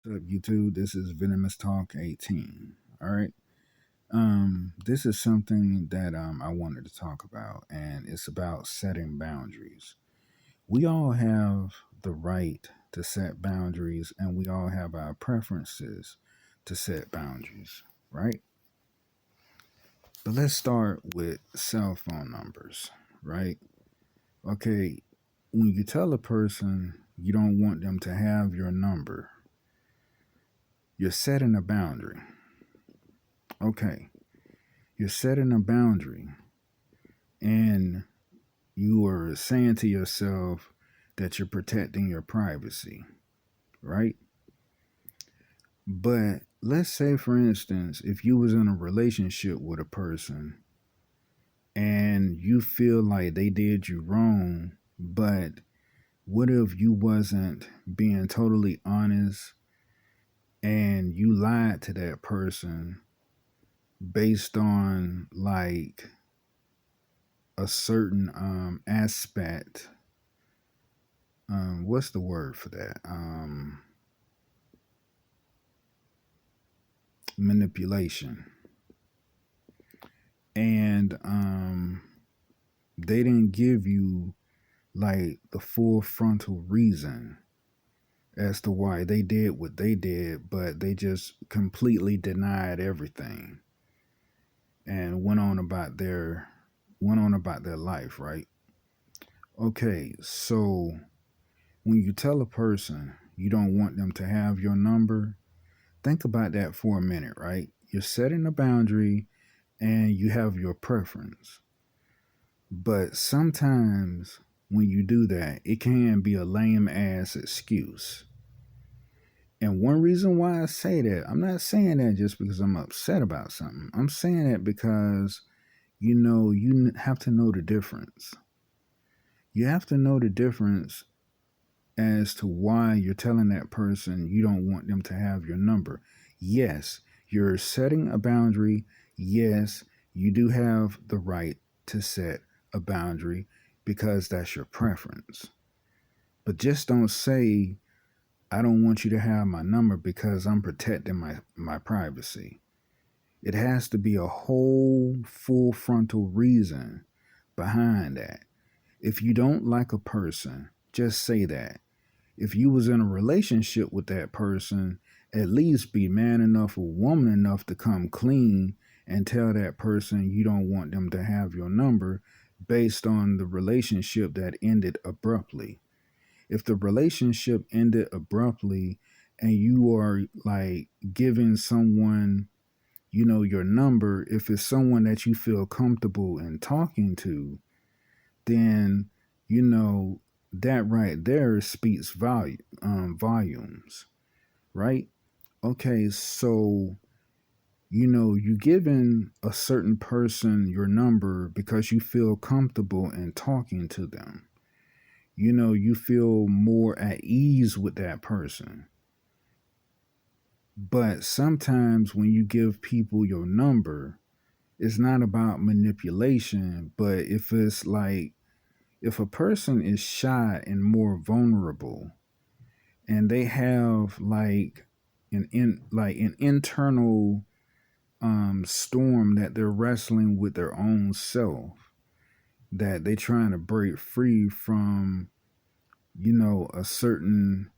What's up, YouTube? This is Venomous Talk 18. All right. This is something that I wanted to talk about, and it's about setting boundaries. We all have the right to set boundaries, and we all have our preferences to set boundaries, right? But let's start with cell phone numbers, right? Okay, when you tell a person you don't want them to have your number, you're setting a boundary. Okay, you're setting a boundary and you are saying to yourself that you're protecting your privacy, right? But let's say, for instance, if you was in a relationship with a person and you feel like they did you wrong, but what if you wasn't being totally honest and you lied to that person based on like a certain aspect. What's the word for that? Manipulation. And they didn't give you like the full frontal reason as to why they did what they did, but they just completely denied everything and went on about their life, right? Okay, so when you tell a person you don't want them to have your number, think about that for a minute, right? You're setting a boundary and you have your preference. But sometimes when you do that, it can be a lame ass excuse. And one reason why I say that, I'm not saying that just because I'm upset about something. I'm saying that because, you have to know the difference. You have to know the difference as to why you're telling that person you don't want them to have your number. Yes, you're setting a boundary. Yes, you do have the right to set a boundary because that's your preference. But just don't say, I don't want you to have my number because I'm protecting my privacy. It has to be a whole full frontal reason behind that. If you don't like a person, just say that. If you was in a relationship with that person, at least be man enough or woman enough to come clean and tell that person you don't want them to have your number based on the relationship that ended abruptly. If the relationship ended abruptly and you are like giving someone, your number, if it's someone that you feel comfortable in talking to, then you know that right there speaks volumes, right? Okay, so you giving a certain person your number because you feel comfortable in talking to them. You feel more at ease with that person. But sometimes when you give people your number, it's not about manipulation, but if a person is shy and more vulnerable and they have like an internal storm that they're wrestling with their own self, that they're trying to break free from, a certain